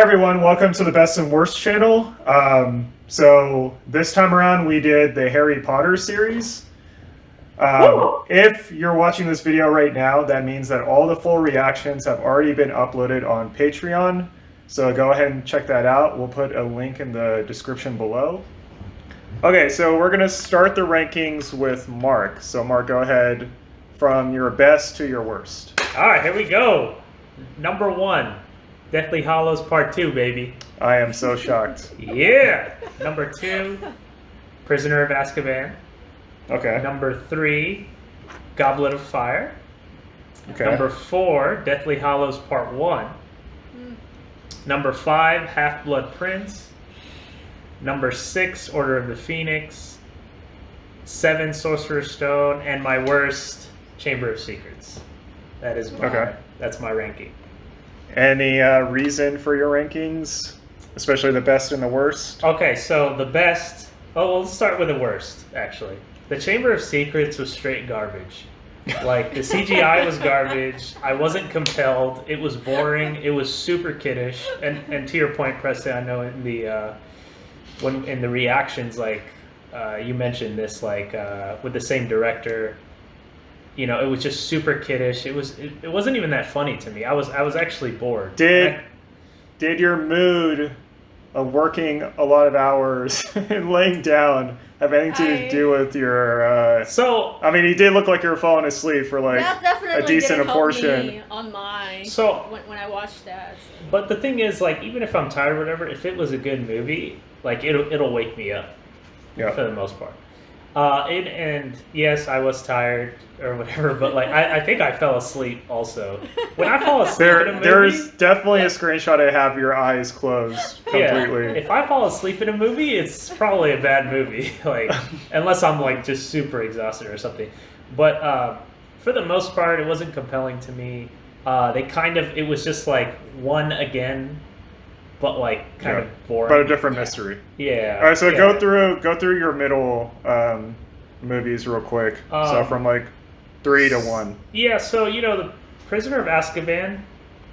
everyone, welcome to the Best and Worst channel. So this time around we did the Harry Potter series. If you're watching this video right now, that means that all the full reactions have already been uploaded on Patreon. So go ahead and check that out. We'll put a link in the description below. Okay, so we're going to start the rankings with Mark. So Mark, go ahead from your best to your worst. All right, here we go. Number 1, Deathly Hallows Part 2, baby. I am so shocked. Yeah. Number 2, Prisoner of Azkaban. Okay. Number 3, Goblet of Fire. Okay. Number 4, Deathly Hallows Part 1. Number 5, Half-Blood Prince. Number 6, Order of the Phoenix. 7, Sorcerer's Stone. And my worst, Chamber of Secrets. That is that's my ranking. Any reason for your rankings, especially the best and the worst? Okay, so the best... Oh, well, let's start with the worst, actually. The Chamber of Secrets was straight garbage. Like, the CGI was garbage. I wasn't compelled. It was boring. It was super kiddish. And to your point, Preston, I know in the in the reactions, like you mentioned this, like with the same director, you know, it was just super kiddish. It wasn't even that funny to me. I was actually bored. Did your mood of working a lot of hours and laying down have anything to do with your so I mean, you did look like you were falling asleep for like that definitely a decent didn't help portion me on my so when I watched that. But the thing is, like, even if I'm tired or whatever, if it was a good movie, like it'll wake me up. Yeah. For the most part. And yes, I was tired or whatever, but like I think I fell asleep also. When I fall asleep in a movie, there's definitely a screenshot I have your eyes closed completely. Yeah, if I fall asleep in a movie, it's probably a bad movie. Like, unless I'm like just super exhausted or something. But for the most part, it wasn't compelling to me. It was just like one again, but like kind of boring. But a different mystery. Yeah. All right, so go through your middle movies real quick. So from like 3 to 1. Yeah. So you know, the Prisoner of Azkaban,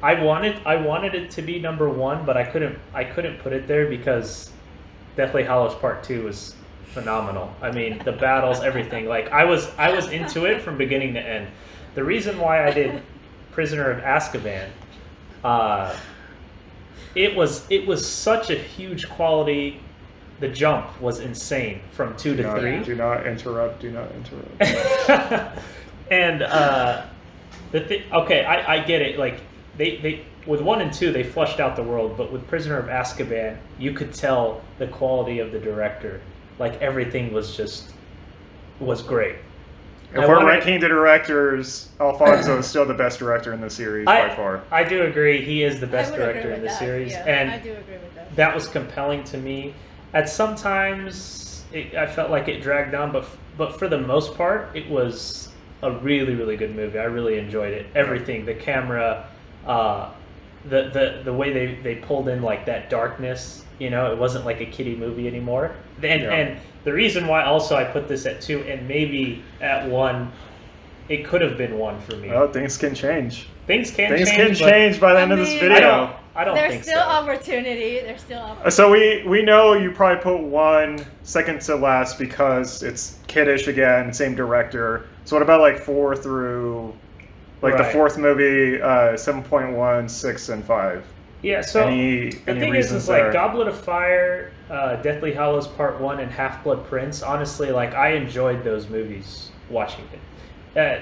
I wanted it to be number 1, but I couldn't put it there because Deathly Hallows Part 2 was phenomenal. I mean, the battles, everything. Like I was into it from beginning to end. The reason why I did Prisoner of Azkaban, it was such a huge quality. The jump was insane from 2 to 3. Do not interrupt. Do not interrupt. And I get it. Like they with 1 and 2 they flushed out the world, but with Prisoner of Azkaban you could tell the quality of the director. Like everything was great. If we're ranking the directors, Alfonso is still the best director in the series by far. I do agree. He is the best director in the series. Yeah, and I do agree with that. That was compelling to me. At some times, I felt like it dragged on, but for the most part, it was a really, really good movie. I really enjoyed it. Everything, the camera, the way they pulled in like that darkness. You know, it wasn't like a kiddie movie anymore. And the reason why also I put this at 2 and maybe at 1, it could have been 1 for me. Oh, things can change. Things can change by the end of this video. I don't think so. There's still opportunity. There's still opportunity. So we know you probably put 1 second to last because it's kiddish again, same director. So what about like 4 through like the 4th movie, 7.1, 6, and 5? Yeah, so the thing is like Goblet of Fire, Deathly Hallows Part 1, and Half-Blood Prince, honestly, like, I enjoyed those movies watching it.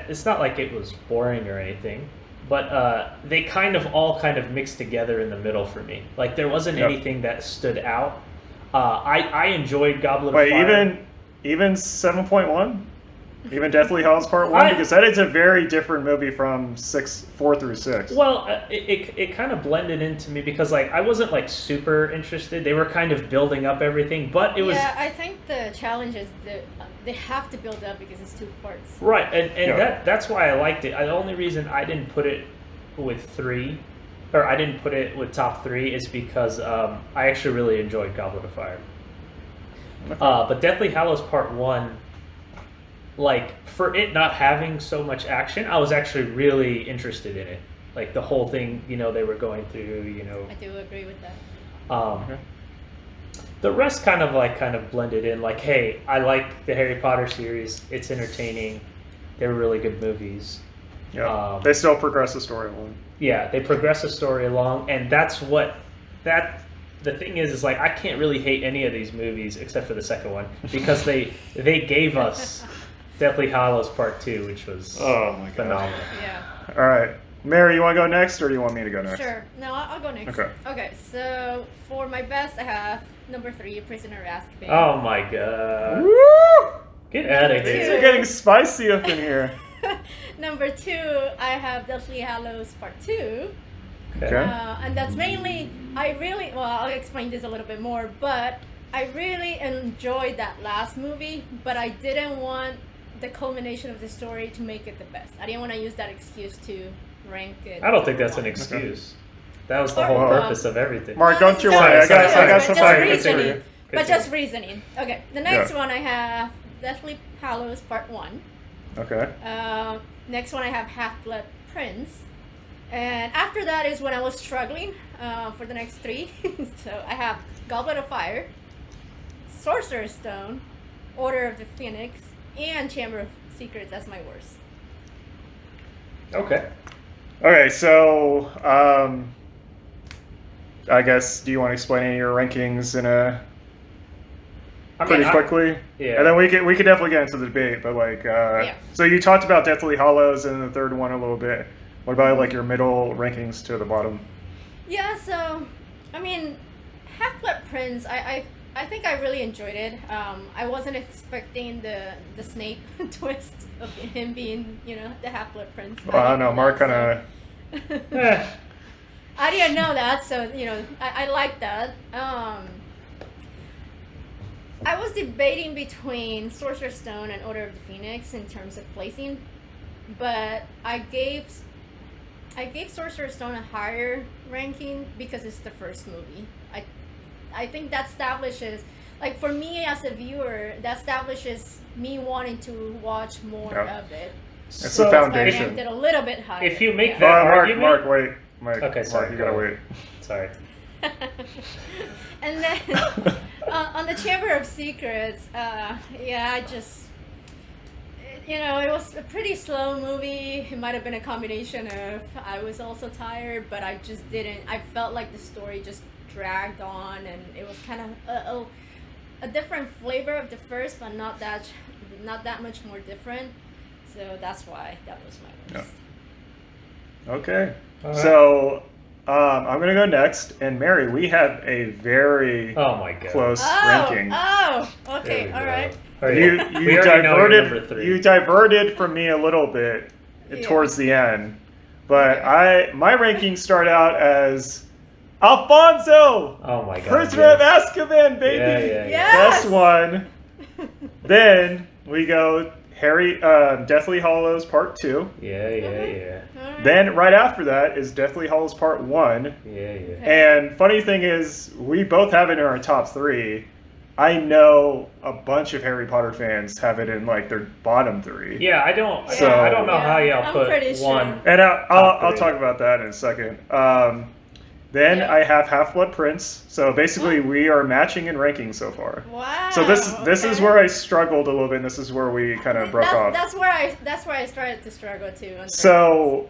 It's not like it was boring or anything, but they all kind of mixed together in the middle for me. Like, there wasn't anything that stood out. I enjoyed Goblet of Fire. Even 7.1? Even Deathly Hallows Part 1? Because that is a very different movie from 4 through 6. Well, it kind of blended into me because, like, I wasn't, like, super interested. They were kind of building up everything, but it was... Yeah, I think the challenge is that they have to build up because it's 2 parts. Right, and that's why I liked it. The only reason I didn't put it with 3, or I didn't put it with top 3 is because I actually really enjoyed Goblet of Fire. Okay. But Deathly Hallows Part 1... like, for it not having so much action, I was actually really interested in it. like the whole thing, you know, they were going through, you know. I do agree with that. Okay. The rest kind of blended in. Like, hey, I like the Harry Potter series. It's entertaining. They were really good movies. Yeah. They still progress the story along. Yeah, they progress the story along, and that's what the thing is like I can't really hate any of these movies except for the second one because they gave us Deathly Hallows Part 2, which was phenomenal. Yeah. All right. Mary, you want to go next, or do you want me to go next? Sure. No, I'll go next. Okay. Okay, so for my best, I have number 3, Prisoner of Azkaban. Oh my god. Woo! Get out of Things here. are getting spicy up in here. Number 2, I have Deathly Hallows Part 2. Okay. And that's mainly, I'll explain this a little bit more, but I really enjoyed that last movie, but I didn't want the culmination of the story to make it the best. I didn't want to use that excuse to rank it. I don't think that's an excuse. That was the whole purpose of everything. Mark, don't you worry. I got some reasoning. for you. But just reasoning. Okay, the next one I have Deathly Hallows Part 1. Okay. Next one I have Half-Blood Prince. And after that is when I was struggling for the next 3. So I have Goblet of Fire, Sorcerer's Stone, Order of the Phoenix, and Chamber of Secrets as my worst. Okay. Okay, so I guess, do you want to explain any of your rankings in pretty quickly? Yeah. And then we could definitely get into the debate, but like, so you talked about Deathly Hallows and the third one a little bit. What about like your middle rankings to the bottom? Yeah, so I mean, Half-Blood Prince, I think I really enjoyed it. I wasn't expecting the Snape twist of him being, you know, the Half-Blood Prince. Well, I don't know, Mark kind of. I didn't know that, so you know, I like that. I was debating between Sorcerer's Stone and Order of the Phoenix in terms of placing, but I gave Sorcerer's Stone a higher ranking because it's the first movie. I think that establishes, like for me as a viewer, that establishes me wanting to watch more of it. It's the foundation. I ranked it a little bit higher. If you make that argument, Mark, wait. Mike, okay, sorry. Mark, you gotta wait. Sorry. And then on the Chamber of Secrets, I just, you know, it was a pretty slow movie. It might have been a combination of I was also tired, but I just didn't. I felt like the story just dragged on, and it was kind of a different flavor of the first, but not that much more different. So that's why that was my worst. Yeah. Okay. Right. So I'm gonna go next, and Mary, we have a very close ranking. Oh, okay, all right. You diverted from me a little bit towards the end, but my rankings start out as Alfonso. Oh my god. Prisoner of Azkaban, baby. Yeah. Yes! Best one. Then we go Deathly Hallows Part 2. Yeah. Then right after that is Deathly Hallows Part 1. Yeah. And funny thing is, we both have it in our top 3. I know a bunch of Harry Potter fans have it in like their bottom 3. Yeah, I don't know how y'all put one. And I'll talk about that in a second. Then I have Half-Blood Prince. So basically, we are matching in ranking so far. Wow. So this is where I struggled a little bit, and this is where we kind of broke off. That's where I started to struggle too. So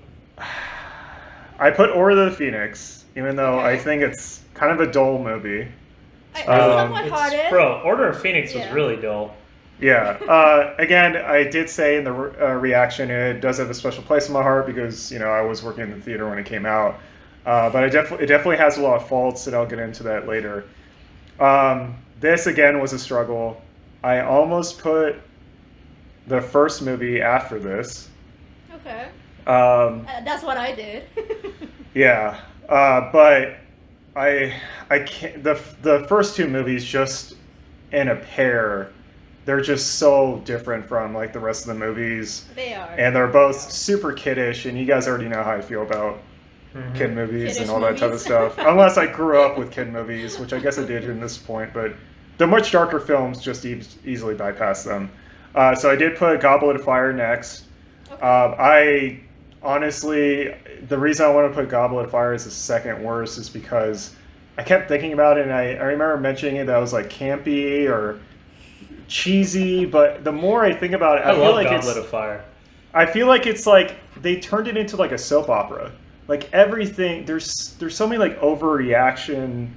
I put Order of the Phoenix, even though I think it's kind of a dull movie. Somewhat hearted. Bro, Order of Phoenix was really dull. Yeah. Again, I did say in the reaction, it does have a special place in my heart because I was working in the theater when it came out. But it definitely has a lot of faults, and I'll get into that later. This again was a struggle. I almost put the first movie after this. Okay. That's what I did. Yeah, but I can't. The first two movies just in a pair. They're just so different from like the rest of the movies. They are. And they're both super kiddish, and you guys already know how I feel about kid movies Kiddish and all that type of stuff. Unless I grew up with kid movies, which I guess I did in this point, but the much darker films just easily bypass them. So I did put Goblet of Fire next. Okay. I honestly, the reason I want to put Goblet of Fire as the second worst is because I kept thinking about it, and I remember mentioning it that I was like campy or cheesy, but the more I think about it, I feel love like Goblet of Fire. I feel like it's like they turned it into like a soap opera. Like everything, there's so many like overreaction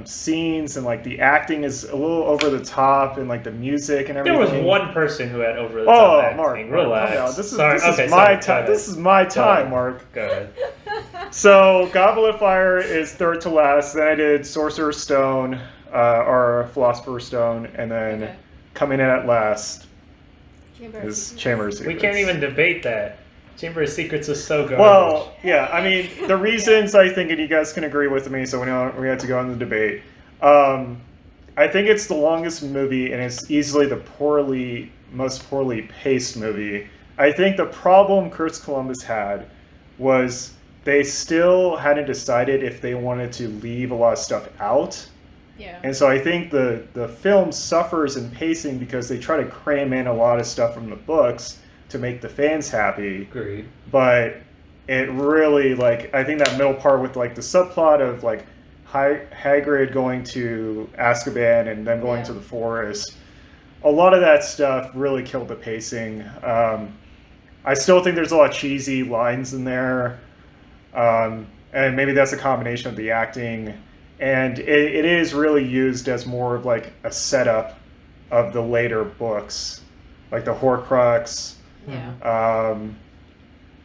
scenes, and like the acting is a little over the top, and like the music and There everything. was one person who had over the top acting. Mark, Relax. calm down. This is Okay, my sorry, time. This is my time, Mark. Go ahead. So Goblet of Fire is third to last. Then I did Sorcerer's Stone, or Philosopher's Stone, and then Okay. coming in at last Chamber of is Secrets. Chamber of We Secrets. can't even debate that. Chamber of Secrets is so garbage. Well, yeah, I mean, the reasons I think, and you guys can agree with me, so we have to go on the debate. I think it's the longest movie, and it's easily the most poorly paced movie. I think the problem Chris Columbus had was they still hadn't decided if they wanted to leave a lot of stuff out. Yeah. And so I think the film suffers in pacing because they try to cram in a lot of stuff from the books to make the fans happy. Agreed. But it really, like, I think that middle part with like the subplot of like Hagrid going to Azkaban and then going to the forest, a lot of that stuff really killed the pacing. I still think there's a lot of cheesy lines in there, and maybe that's a combination of the acting, and it is really used as more of like a setup of the later books, like the Horcrux, Yeah.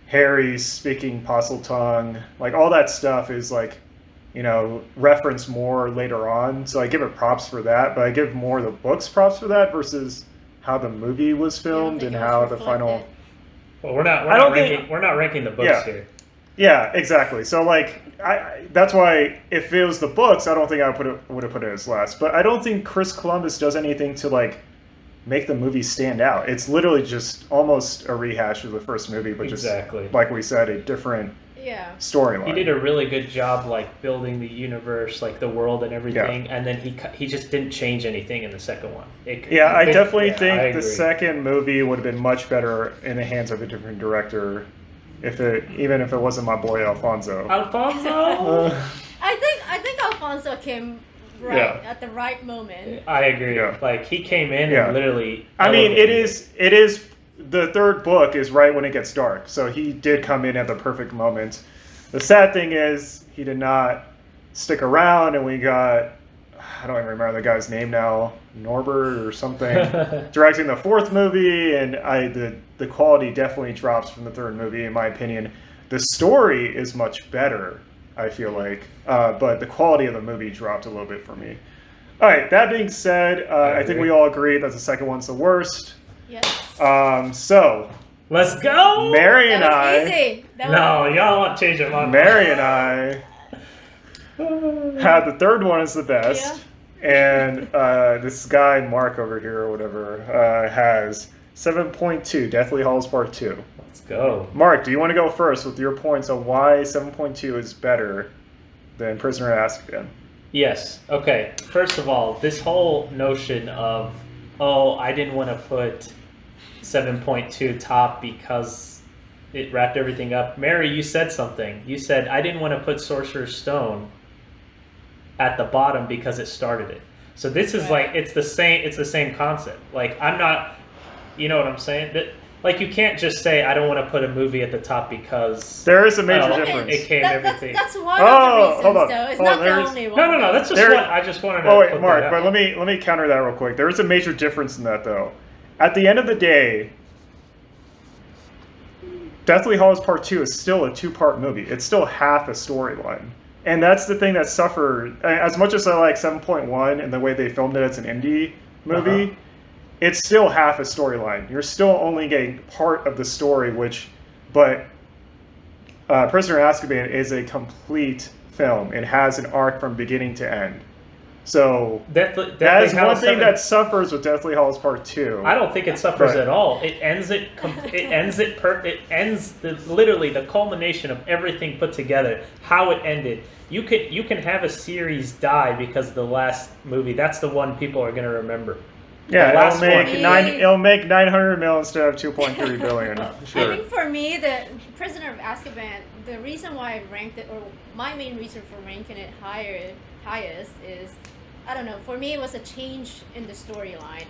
Harry speaking Parseltongue, like all that stuff is like, you know, referenced more later on. So I give it props for that, but I give more the books props for that versus how the movie was filmed and how the final. Well, we're not ranking the books here. Yeah, exactly. So like, that's why if it was the books, I don't think I would have put it as last. But I don't think Chris Columbus does anything to like make the movie stand out. It's literally just almost a rehash of the first movie, but just like we said, a different storyline. He did a really good job like building the universe, like the world and everything, and then he just didn't change anything in the second one. I definitely think the second movie would have been much better in the hands of a different director, even if it wasn't my boy Alfonso. I think Alfonso came at the right moment. I agree. Yeah. Like he came in and literally. I mean, it is. The third book is right when it gets dark, so he did come in at the perfect moment. The sad thing is he did not stick around, and we got, I don't even remember the guy's name now, Norbert or something, directing the fourth movie, and the quality definitely drops from the third movie, in my opinion. The story is much better, I feel like, but the quality of the movie dropped a little bit for me. All right, that being said, I think we all agree that the second one's the worst. Yes. So let's go. Mary and I. Easy. Y'all want to change it on. Mary and I had the third one as the best, and this guy Mark over here or whatever has 7.2 Deathly Hallows Part 2. Let's go. Mark, do you want to go first with your points on why 7.2 is better than Prisoner of Azkaban? Yes. Okay. First of all, this whole notion of I didn't want to put 7.2 top because it wrapped everything up. Mary, you said something. You said, I didn't want to put Sorcerer's Stone at the bottom because it started it. So this is like, it's the same concept. Like, I'm not, you know what I'm saying? That, like, you can't just say, I don't want to put a movie at the top because... There is a major difference. It came everything. That's one of the reasons, hold on. though. It's not the only one. No. That's just what I just wanted to put Mark, that but out. let me counter that real quick. There is a major difference in that, though. At the end of the day, Deathly Hallows Part 2 is still a two-part movie. It's still half a storyline. And that's the thing that suffered. As much as I like 7.1 and the way they filmed it as an indie movie, it's still half a storyline. You're still only getting part of the story, but Prisoner of Azkaban is a complete film. It has an arc from beginning to end. So that is one thing that suffers with Deathly Hallows Part 2. I don't think it suffers at all. It ends literally the culmination of everything put together. How it ended. You can have a series die because of the last movie. That's the one people are going to remember. Yeah, The last it'll make one. nine. It'll make 900 mil instead of 2.3 billion. I Sure. think for me, the Prisoner of Azkaban, the reason why I ranked it, or my main reason for ranking it highest is, I don't know. For me, it was a change in the storyline.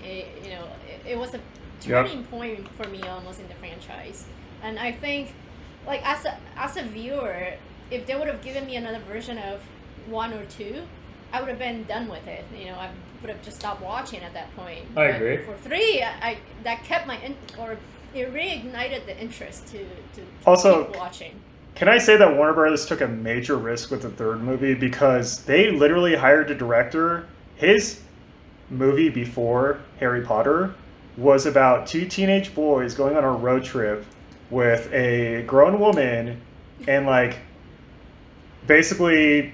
It was a turning point for me almost in the franchise, and I think, like as a viewer, if they would have given me another version of 1 or 2, I would have been done with it. I would have just stopped watching at that point. I agree. For 3, that kept it reignited the interest to Also, keep watching. Can I say that Warner Brothers took a major risk with the third movie because they literally hired a director. His movie before Harry Potter was about 2 teenage boys going on a road trip with a grown woman and like basically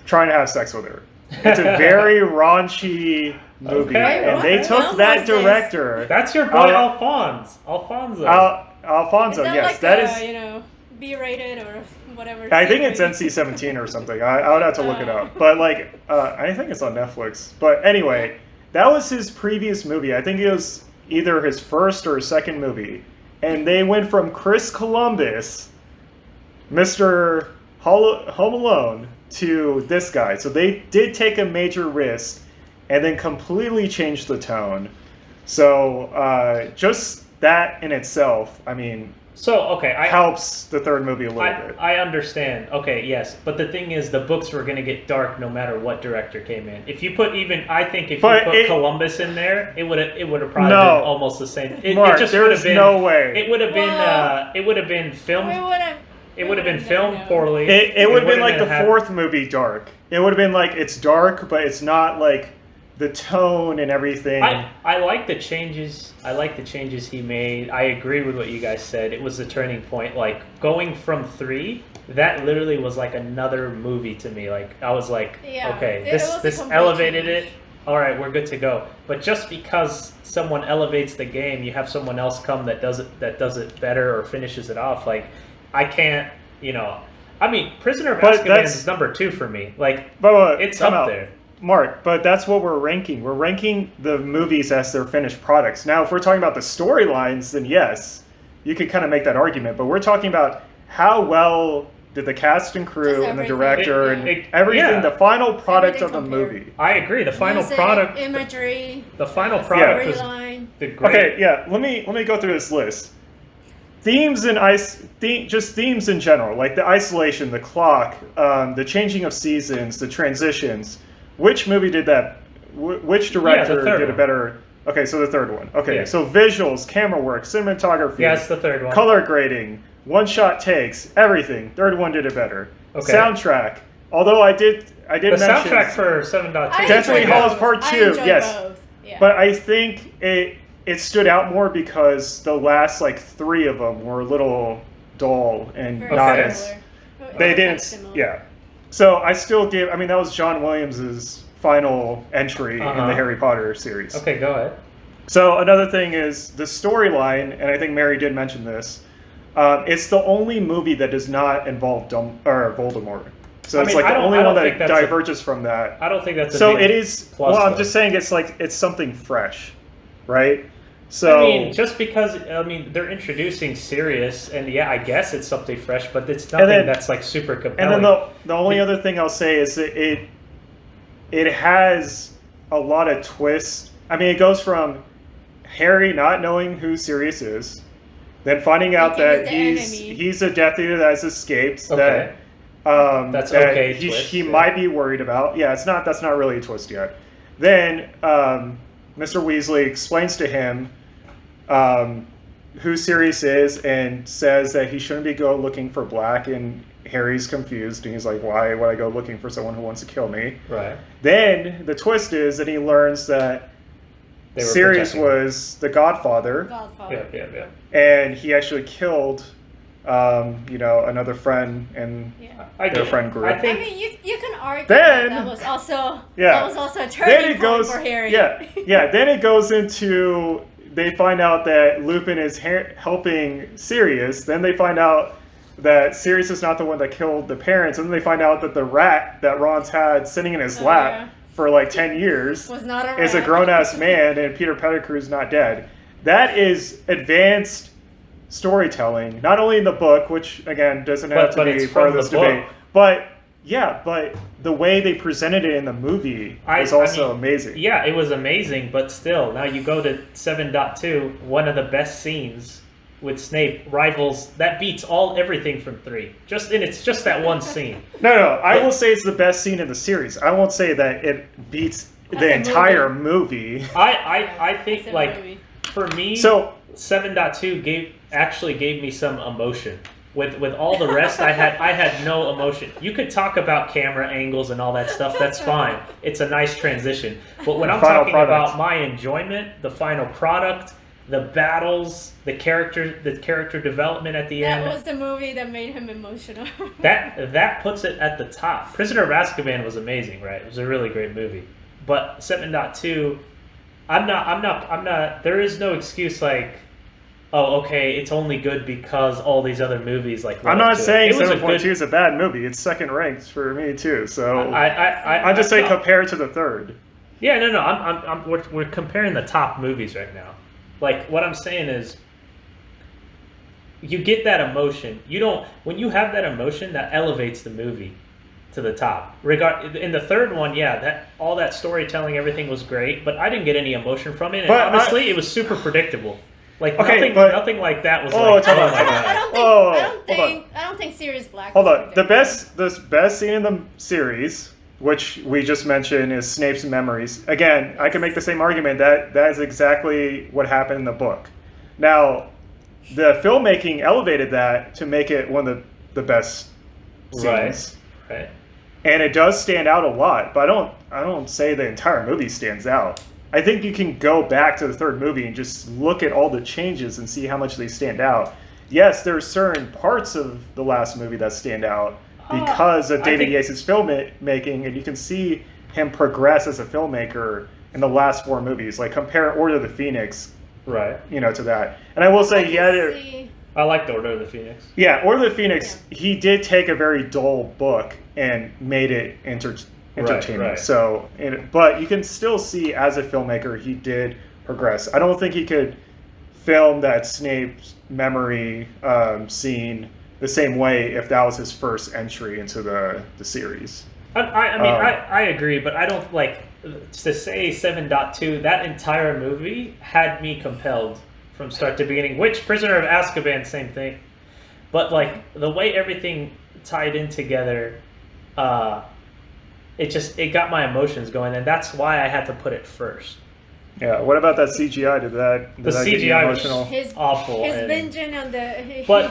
trying to have sex with her. It's a very raunchy movie, Okay. and they What took film that was this? director. That's your boy Alfonso. Alfonso, Is that yes, like that the, is. B-rated or whatever? I think it's C-rated? NC-17 or something. I would have to look it up, but like I think it's on Netflix. But anyway, that was his previous movie. I think it was either his first or second movie, and they went from Chris Columbus, Mr. Home Alone, to this guy. So they did take a major risk, and then completely changed the tone. So just that in itself, I mean. So, okay, helps the third movie a little bit. I understand. Okay, yes, but the thing is, the books were going to get dark no matter what director came in. If you put Columbus in there, it would have probably been almost the same. Mark, it just there's no way. It would have been. It would have been filmed. It would have been filmed poorly. It would have been like the fourth movie, dark. It would have been like it's dark, but it's not like the tone and everything. I like the changes. I like the changes he made. I agree with what you guys said. It was a turning point. Like going from 3, that literally was like another movie to me. Like I was like, okay, this elevated it. All right, we're good to go. But just because someone elevates the game, you have someone else come that does it better or finishes it off. Like I can't, I mean, Prisoner of Azkaban is number 2 for me. Like it's up there. Mark, but that's what we're ranking. We're ranking the movies as their finished products. Now, if we're talking about the storylines, then yes, you could kind of make that argument. But we're talking about how well did the cast and crew and the director and everything, the final product of the movie. I agree. The final music, product, imagery, the final product was the great. Okay, yeah. Let me go through this list. Themes and just themes in general, like the isolation, the clock, the changing of seasons, the transitions. Which movie did that? Which director did a better? Okay, so the third one. Okay, so visuals, camera work, cinematography. Yeah, it's the third one. Color grading, one-shot takes, everything. Third one did it better. Okay. Soundtrack. Although I did mention the soundtrack for 7.2. Deathly Hallows Part 2. Yes, both. Yeah. but I think it stood out more because the last like 3 of them were a little dull and not as they didn't. Yeah. So I still give. I mean, that was John Williams' final entry in the Harry Potter series. Okay, go ahead. So another thing is the storyline, and I think Mery did mention this. It's the only movie that does not involve Voldemort. So it's like the only one that diverges from that. I don't think that's so. It is. Well, I'm just saying it's like it's something fresh, right? So, I mean, just because they're introducing Sirius, and I guess it's something fresh, but it's nothing that's like super compelling. And then the only other thing I'll say is that it has a lot of twists. I mean, it goes from Harry not knowing who Sirius is, then finding out that he's a Death Eater that has escaped. Okay. That's okay. He might be worried about. Yeah, that's not really a twist yet. Then Mr. Weasley explains to him who Sirius is and says that he shouldn't be looking for Black, and Harry's confused and he's like, why would I go looking for someone who wants to kill me? Right. Then the twist is that he learns that Sirius was the Godfather. Yeah. And he actually killed another friend and their friend group. I mean, you can argue that was also a turning point for Harry. Yeah. Then it goes into they find out that Lupin is helping Sirius. Then they find out that Sirius is not the one that killed the parents. And then they find out that the rat that Ron's had sitting in his lap for like 10 years Was not around. is a grown-ass man and Peter Pettigrew's not dead. That is advanced storytelling, not only in the book, which again doesn't have to But be it's part of from this the debate, book. but yeah, but the way they presented it in the movie is also amazing. Yeah, it was amazing, but still, now you go to 7.2, one of the best scenes with Snape rivals that beats everything from 3. It's just that one scene. No, I will say it's the best scene in the series. I won't say that it beats the entire movie. I think It's a like movie. for me, So 7.2 actually gave me some emotion. With all the rest, I had no emotion. You could talk about camera angles and all that stuff. That's fine. It's a nice transition. But when I'm Final talking product. about my enjoyment, the final product, the battles, the character development at the end, That was the movie that made him emotional. that puts it at the top. Prisoner of Azkaban was amazing, right? It was a really great movie. But 7.2, I'm not. There is no excuse like, oh, okay, it's only good because all these other movies like. I'm not saying it was a 7.2 good. is a bad movie. It's second ranked for me too. So I'm just saying compared to the third. Yeah, no. We're comparing the top movies right now. Like what I'm saying is, you get that emotion. When you have that emotion, that elevates the movie to the top. In the third one, yeah, all that storytelling, everything was great, but I didn't get any emotion from it. And But honestly, it was super predictable. Like Okay, nothing like that was Oh, like, hold oh on, my hold on. god. I don't think Sirius Black. Hold was on. The predictable. best scene in the series, which we just mentioned, is Snape's memories. Again, I can make the same argument that is exactly what happened in the book. Now, the filmmaking elevated that to make it one of the best scenes. Right. And it does stand out a lot, but I don't say the entire movie stands out. I think you can go back to the third movie and just look at all the changes and see how much they stand out. Yes, there are certain parts of the last movie that stand out because of David Yates' filmmaking, and you can see him progress as a filmmaker in the last 4 movies. Like compare Order of the Phoenix, Right. to that. And I will say he had it. See- I like the Order of the Phoenix. Yeah, Order of the Phoenix, he did take a very dull book and made it entertaining. right. So, but you can still see as a filmmaker, he did progress. I don't think he could film that Snape's memory scene the same way if that was his first entry into the series. I agree, but I don't like to say 7.2. That entire movie had me compelled from start to beginning. Which Prisoner of Azkaban, same thing. But like the way everything tied in together, it got my emotions going, and that's why I had to put it first. Yeah. What about that CGI? Did that get you CGI was emotional? awful. His and- binging on the. But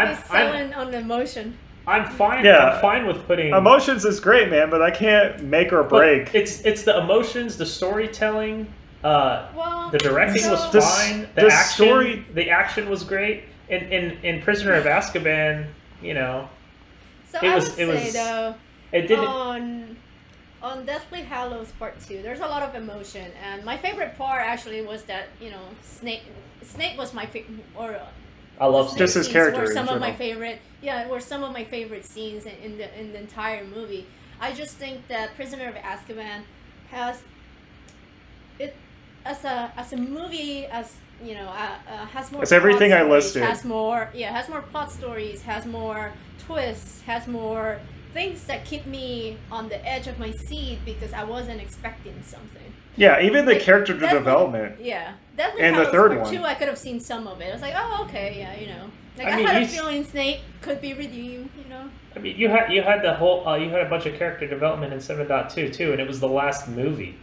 He's selling on the emotion. I'm fine. Yeah. I'm fine with putting Emotions is great, man, but I can't make or but break. It's the emotions, the storytelling. Well, The directing was The fine. the story- The action was great. In Prisoner of Azkaban, So it I was- would it say was- though, it didn't. on Deathly Hallows Part 2, there's a lot of emotion, and my favorite part actually was that Snape was my favorite, or I love Snape Just his scenes character were in some of my general. favorite. Were some of my favorite scenes in the entire movie. I just think that Prisoner of Azkaban has it as a movie, has more. It's everything plot I stories, listed. Has more plot stories. Has more twists. Has more things that keep me on the edge of my seat because I wasn't expecting something. Yeah, even the Like, character Deathly- development. Yeah, Deathly And the Hallows third Part one. 2, I could have seen some of it. I was like, oh, okay, yeah, Like, I I mean, had a you- feeling Snape could be redeemed, I mean, you had the whole you had a bunch of character development in 7.2 too, and it was the last movie.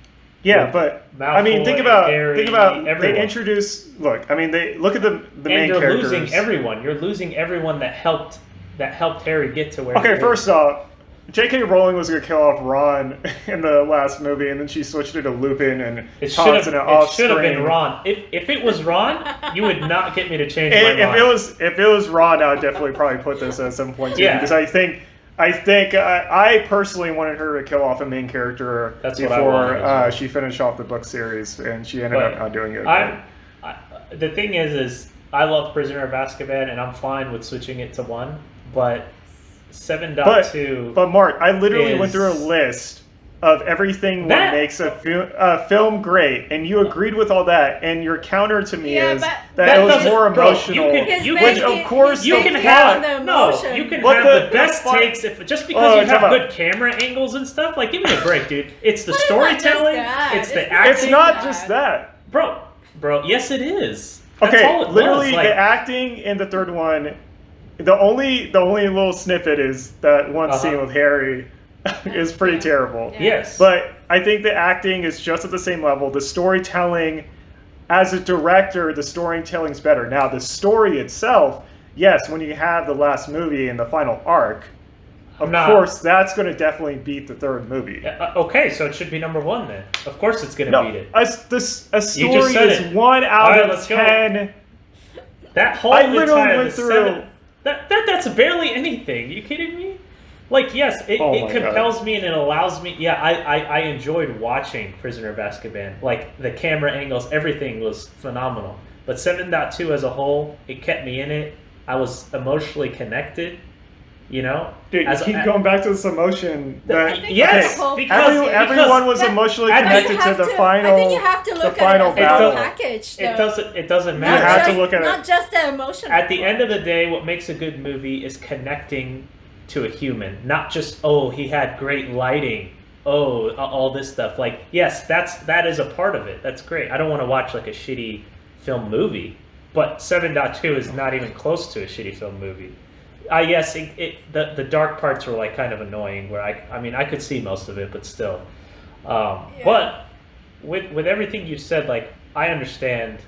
Yeah, With but I mean, Malfoy, think about Harry, they everyone. introduce. Look, I mean, they look at the And main you're characters. losing everyone. You're losing everyone that helped Harry get to where. he Okay, is. first off, J.K. Rowling was gonna kill off Ron in the last movie, and then she switched it to Lupin and It Tonks should and have off been Ron. If it was Ron, you would not get me to change my If mind. it was Ron, I would definitely probably put this at some point too, Yeah. because I personally wanted her to kill off a main character That's what I wanted as before well. she finished off the book series, and she ended But up not doing it. The thing is I love Prisoner of Azkaban, and I'm fine with switching it to 1, but 7.2. But Mark, I literally went through a is- list of everything what makes a film great, and you agreed with all that, and your counter to me is that it was more emotional, which of course you can have the best takes just because you have good camera angles and stuff. Like, give me a break, dude. It's the storytelling, it's the acting. It's not just that, bro. Yes, it is. That's okay, literally the acting in the third one. The only little snippet is that one scene with Harry. Is pretty terrible. Yeah. Yes. But I think the acting is just at the same level. The storytelling, as a director, the storytelling's better. Now, the story itself, yes, when you have the last movie and the final arc, of course, that's going to definitely beat the third movie. Okay, so it should be number 1 then. Of course it's going to beat it. A story is 1 out of 10. That whole entire through. That's barely anything. You kidding me? Like, yes, it compels me and it allows me. Yeah, I enjoyed watching Prisoner of Azkaban. Like, the camera angles, everything was phenomenal. But 7.2 as a whole, it kept me in it. I was emotionally connected, you know? Dude, you keep going back to this emotion. Yes, because everyone was emotionally connected to the final. I think you have to look at it as a package. It doesn't matter. You have to look at it. Not just the emotion. At the end of the day, what makes a good movie is connecting to a human, not just, oh, he had great lighting, oh, all this stuff. Like, yes, that is a part of it. That's great. I don't want to watch like a shitty film movie, but 7.2 is not even close to a shitty film movie. Yes, the dark parts were like kind of annoying, where I mean I could see most of it, but still. But with everything you said, like, I understand.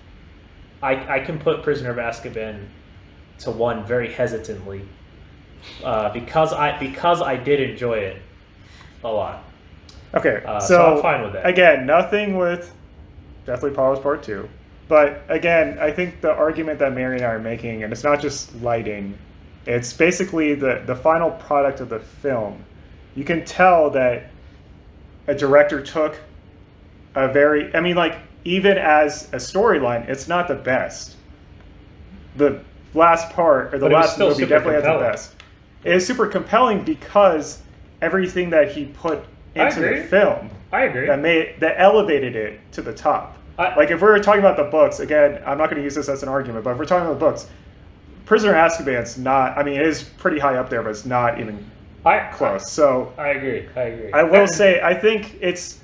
I can put Prisoner of Azkaban to 1 very hesitantly. Because I did enjoy it a lot. Okay, so I'm fine with that. Again, nothing with Deathly Hallows Part 2. But again, I think the argument that Mery and I are making, and it's not just lighting, it's basically the final product of the film. You can tell that a director took a very, I mean, like, even as a storyline, it's not the best. The last part, or the last movie definitely has the best. It is super compelling because everything that he put into the film, I agree, that elevated it to the top. Like, if we were talking about the books, again, I'm not going to use this as an argument, but if we're talking about the books, Prisoner of Azkaban's not, I mean, it is pretty high up there, but it's not even close. So I agree. I will say, I think it's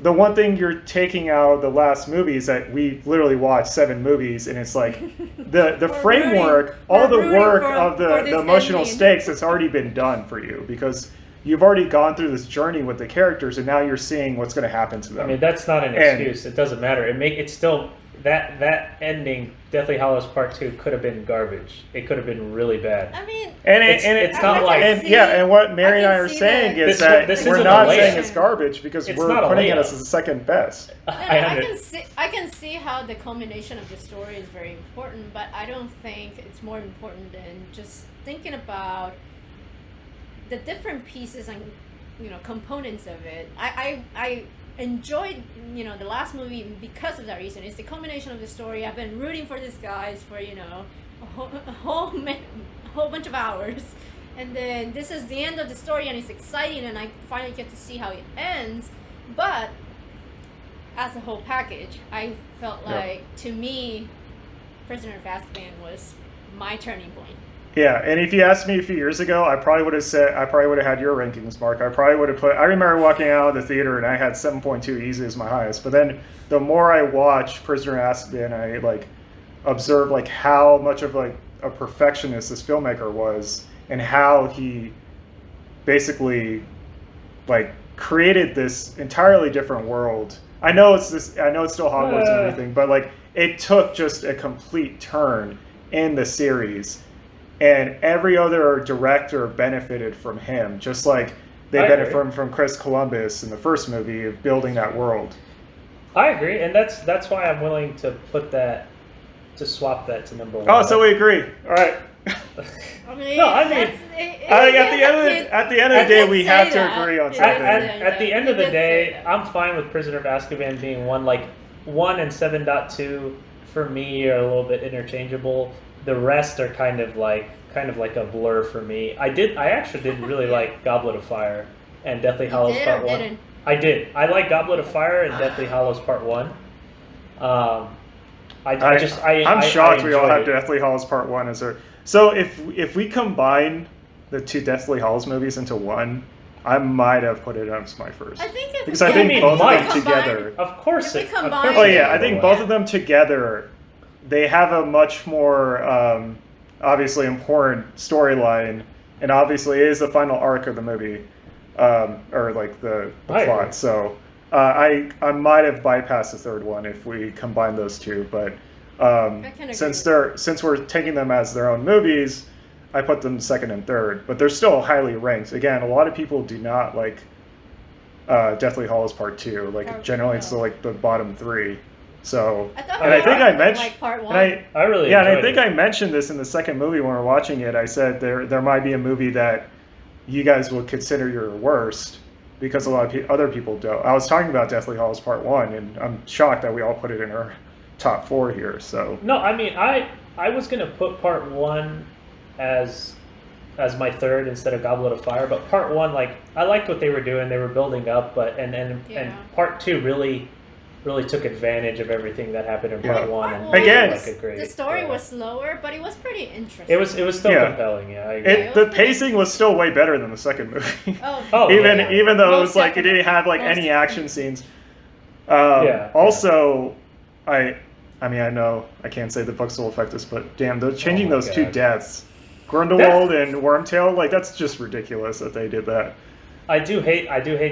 the one thing you're taking out of the last movie is that we literally watched 7 movies, and it's like the framework, all the work of the emotional stakes that's already been done for you, because you've already gone through this journey with the characters, and now you're seeing what's going to happen to them. I mean, that's not an excuse. It doesn't matter. It's still that ending. Deathly Hallows Part 2 could have been garbage. It could have been really bad. I mean, it's not like, and what Mary and I are saying is that we're not saying it's garbage because we're putting it as the second best. I can see how the culmination of the story is very important, but I don't think it's more important than just thinking about the different pieces and components of it. I enjoyed the last movie because of that reason. It's the culmination of the story. I've been rooting for these guys for a whole bunch of hours, and then this is the end of the story, and it's exciting, and I finally get to see how it ends. But as a whole package, I felt like, to me, Prisoner of Azkaban was my turning point. Yeah, and if you asked me a few years ago, I probably would have had your rankings, Mark. I probably would have I remember walking out of the theater and I had 7.2 easy as my highest. But then the more I watched Prisoner of Azkaban, I observed how much of a perfectionist this filmmaker was, and how he basically created this entirely different world. I know it's still Hogwarts and everything, but it took just a complete turn in the series. And every other director benefited from him, just like they benefited from Chris Columbus in the first movie of building that world. I agree, and that's why I'm willing to swap that to number 1. Oh, so we agree. All right. I mean, at the end of the day, we have to agree on something. At the end of the day, I'm fine with Prisoner of Azkaban being 1. 1 and 7.2 for me are a little bit interchangeable. The rest are kind of like a blur for me. I actually did really like Goblet of Fire and Deathly Hallows Part 1. I did. I like Goblet of Fire and Deathly Hallows Part 1. I'm shocked we all enjoyed have it. Deathly Hallows Part 1 as our... So if we combine the two Deathly Hallows movies into one, I might have put it as my first. I think if Because I think mean, both of might. them together... Of course If we it. Of combine course Oh it- yeah, I number think one. both of them together, they have a much more obviously important storyline, and obviously it is the final arc of the movie, or like the I plot. agree. So I might have bypassed the third one if we combine those two, but can since agree since we're taking them as their own movies, I put them second and third, but they're still highly ranked. Again, a lot of people do not like Deathly Hallows Part 2. Like Part- generally, it's no. like the bottom three. So, I thought and I we think all I mentioned, like part one. and I really yeah, and I enjoyed think it. I mentioned this in the second movie when we were watching it. I said there might be a movie that you guys would consider your worst because a lot of other people don't. I was talking about Deathly Hallows Part 1, and I'm shocked that we all put it in our top 4 here. So No, I mean, I was gonna put Part 1 as my third instead of Goblet of Fire, but Part 1, like, I liked what they were doing. They were building up, but and Yeah. Part 2 really took advantage of everything that happened in Yeah. Part 1. Part And one Again, like a great, the story yeah. was slower, but it was pretty interesting. It was still Yeah. compelling. Yeah, I agree. it the was pacing was still way better than the second movie. Oh, even yeah. even though it Most was like it didn't have like definitely. any action scenes. Yeah, Also, I mean I know I can't say the books will affect this, but damn, they're changing my those two God. deaths, Grindelwald and Wormtail. Like that's just ridiculous that they did that. I do hate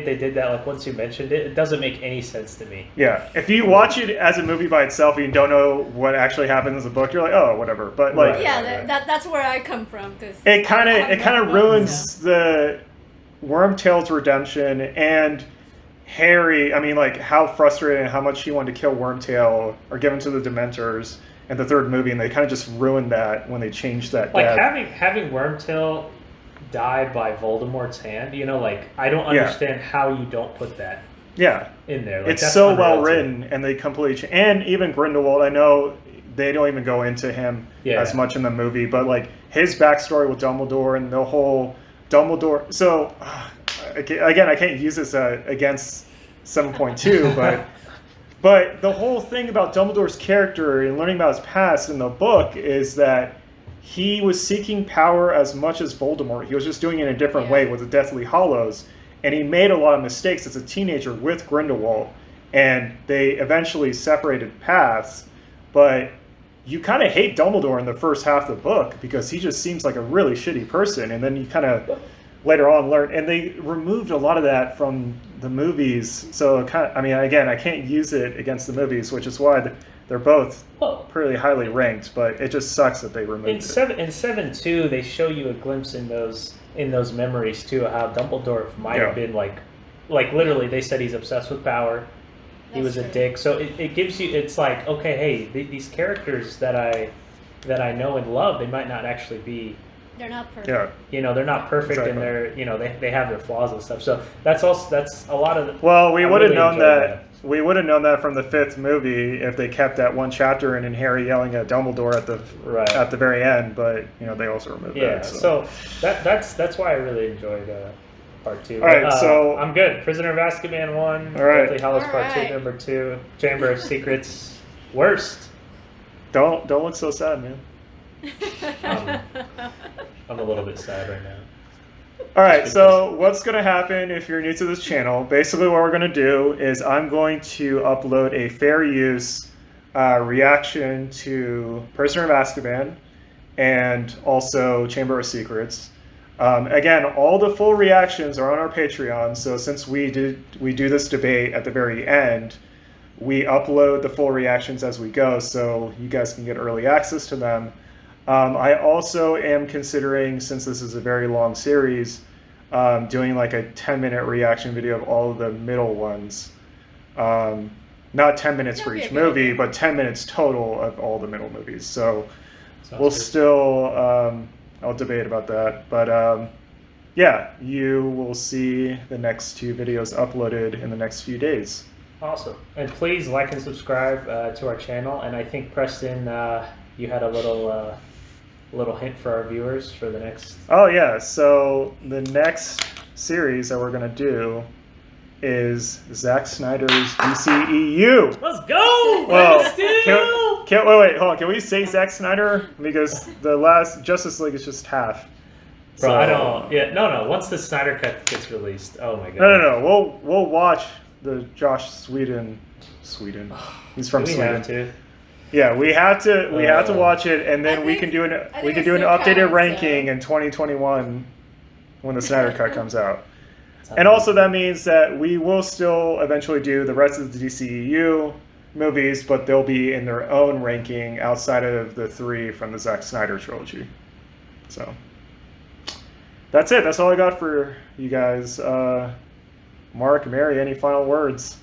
they did that. Like, once you mentioned it, it doesn't make any sense to me. Yeah, if you watch it as a movie by itself and you don't know what actually happens in the book, you're like, oh, whatever. But like, Right. Yeah, that's where I come from because it kind of ruins the Wormtail's redemption and Harry. I mean, like how frustrated and how much he wanted to kill Wormtail or give him to the Dementors in the third movie, and they kind of just ruined that when they changed that. Like death. having Wormtail die by Voldemort's hand, you know, like, I don't Yeah. understand how you don't put that Yeah, in there. Like, it's that's so unreal well to me. written, and they completely and even Grindelwald. I know they don't even go into him Yeah. as much in the movie, but like his backstory with Dumbledore and the whole Dumbledore. So again, I can't use this against 7.2, but the whole thing about Dumbledore's character and learning about his past in the book is that he was seeking power as much as Voldemort. He was just doing it in a different way with the Deathly Hallows. And he made a lot of mistakes as a teenager with Grindelwald. And they eventually separated paths. But you kind of hate Dumbledore in the first half of the book because he just seems like a really shitty person. And then you kind of later on learn. And they removed a lot of that from the movies. So, I mean, again, I can't use it against the movies, which is why they're both Well, pretty highly ranked, but it just sucks that they removed in it. 7.2, they show you a glimpse in those memories too of how Dumbledore might have been like literally they said he's obsessed with power. He was That's a true. dick. So it gives you, it's like, okay, hey, these characters that I know and love, they might not actually be, They're not perfect. Yeah. you know, they're not perfect Exactly. and they're, you know, they have their flaws and stuff. So that's a lot of the, Well, we I would have really known enjoyed that. We would have known that from the fifth movie if they kept that one chapter in and Harry yelling at Dumbledore Right. at the very end. But you know they also removed Yeah, that. so that's why I really enjoyed part 2. All right, But, so- I'm good. Prisoner of Azkaban 1, All right. Deathly Hallows All Part 2, right. number 2, Chamber of Secrets, worst. Don't look so sad, man. I'm a little bit sad right now. All right, so what's going to happen if you're new to this channel? Basically, what we're going to do is I'm going to upload a fair use reaction to Prisoner of Azkaban and also Chamber of Secrets. Again, all the full reactions are on our Patreon. So since we do this debate at the very end, we upload the full reactions as we go, so you guys can get early access to them. I also am considering, since this is a very long series, doing like a 10-minute reaction video of all of the middle ones. Not 10 minutes for That'd be each a good movie, idea. but 10 minutes total of all the middle movies. So Sounds we'll good. still, I'll debate about that. But yeah, you will see the next 2 videos uploaded in the next few days. Awesome. And please like and subscribe to our channel. And I think, Preston, you had a little hint for our viewers for the next... Oh yeah, so the next series that we're gonna do is Zack Snyder's DCEU. Let's go! Well, wait, hold on. Can we say Zack Snyder? Because the last Justice League is just half. Bro, I don't. Yeah, no. Once the Snyder Cut gets released, oh my god. No. We'll watch the Josh Sweden. He's from Do we Sweden. have to? Yeah, we have to watch it, and then we can do an updated counts, ranking in 2021 when the Snyder Cut comes out. And also that means that we will still eventually do the rest of the DCEU movies, but they'll be in their own ranking outside of the 3 from the Zack Snyder trilogy. So that's it. That's all I got for you guys. Mark, Mary, any final words?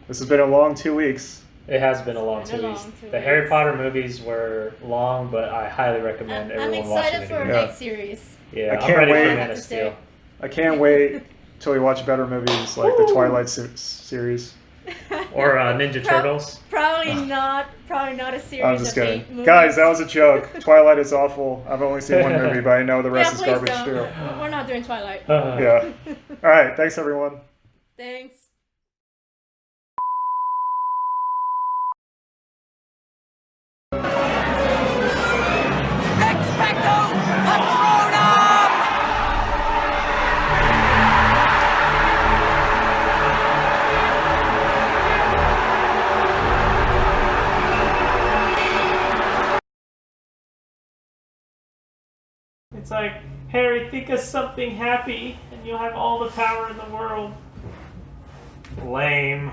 This has been a long 2 weeks. It has been a long 2 weeks. The Harry Potter movies were long, but I highly recommend everyone watching it. I'm excited for again. next series. Yeah, I can't I'm ready wait. for Man of Steel. I can't wait till we watch better movies like the Twilight series. Or Ninja Turtles. Probably not a series I'm just of 8 kidding. movies. Guys, that was a joke. Twilight is awful. I've only seen one movie, but I know the rest is please garbage don't. too. We're not doing Twilight. Yeah. All right. Thanks, everyone. Thanks. It's like, Harry, think of something happy, and you'll have all the power in the world. Lame.